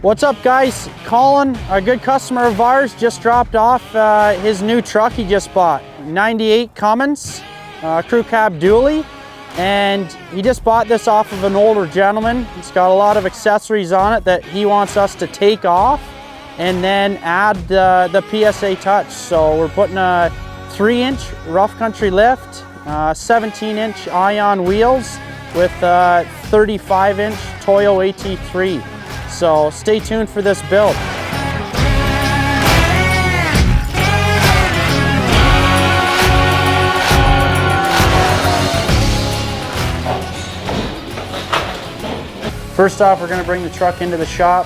What's up, guys? Colin, a good customer of ours, just dropped off his new truck he just bought. 98 Cummins, crew cab dually. And he just bought this off of an older gentleman. It's got a lot of accessories on it that he wants us to take off and then add the PSA touch. So we're putting a 3-inch rough country lift, 17-inch ion wheels with 35-inch Toyo AT3. So stay tuned for this build. First off, we're going to bring the truck into the shop.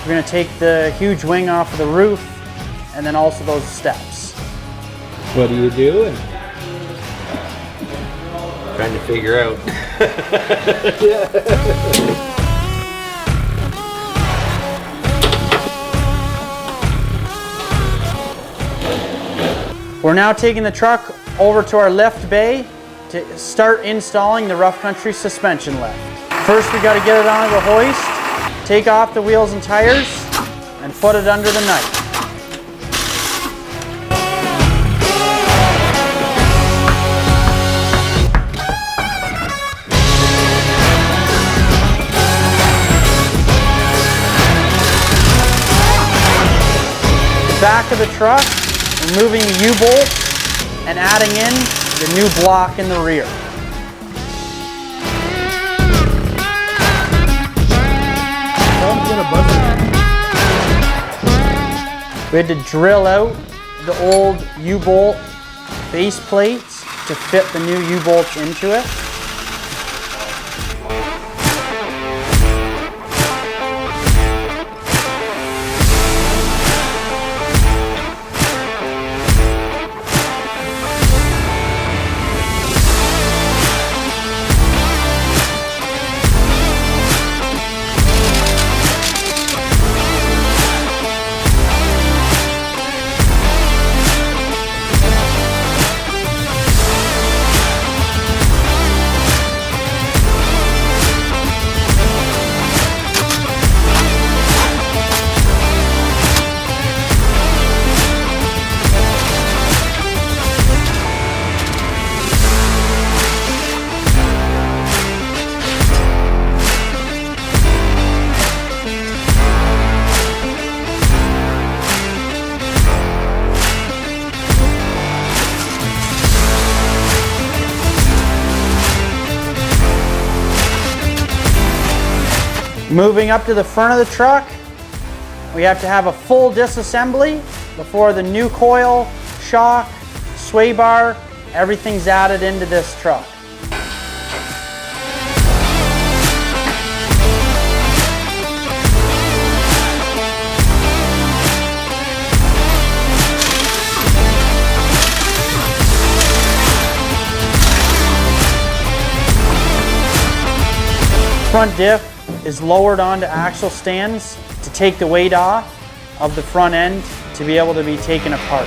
We're going to take the huge wing off of the roof and then also those steps. What are you doing? Trying to figure out. We're now taking the truck over to our lift bay to start installing the rough country suspension lift. First, we got to get it onto the hoist, take off the wheels and tires, and put it under the knife. The back of the truck, removing the U-bolt and adding in the new block in the rear. We had to drill out the old U-bolt base plates to fit the new U-bolts into it. Moving up to the front of the truck, we have to have a full disassembly before the new coil, shock, sway bar, everything's added into this truck. Front diff is lowered onto axle stands to take the weight off of the front end to be able to be taken apart.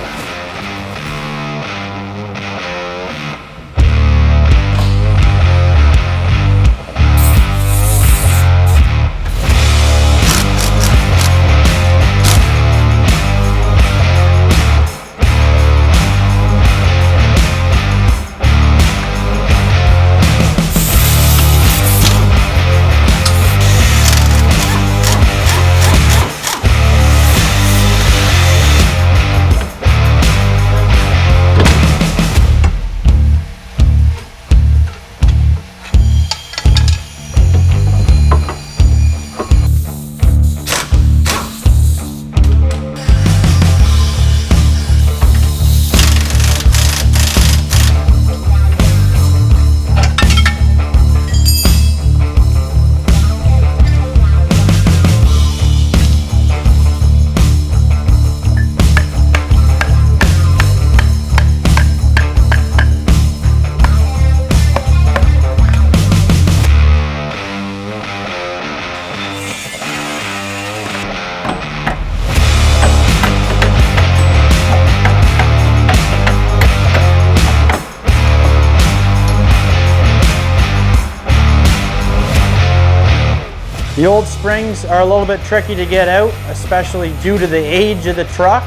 The old springs are a little bit tricky to get out, especially due to the age of the truck.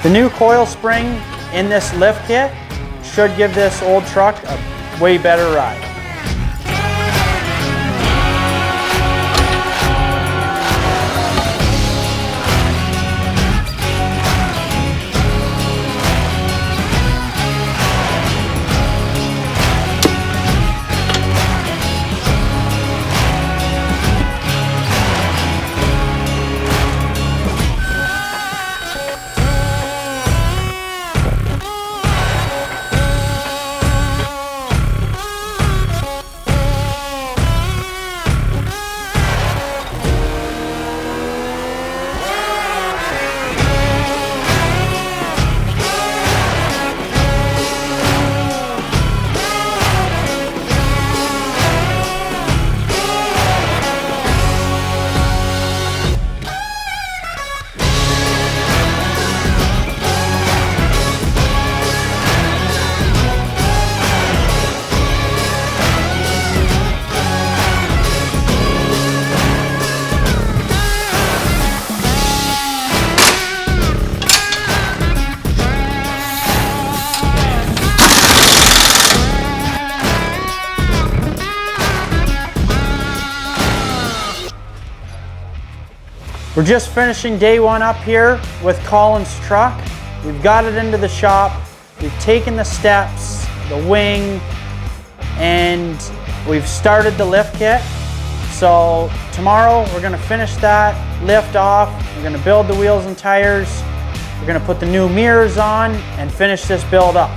The new coil spring in this lift kit should give this old truck a way better ride. We're just finishing day one up here with Colin's truck. We've got it into the shop. We've taken the steps, the wing, and we've started the lift kit. So tomorrow we're gonna finish that lift off. We're gonna build the wheels and tires. We're gonna put the new mirrors on and finish this build up.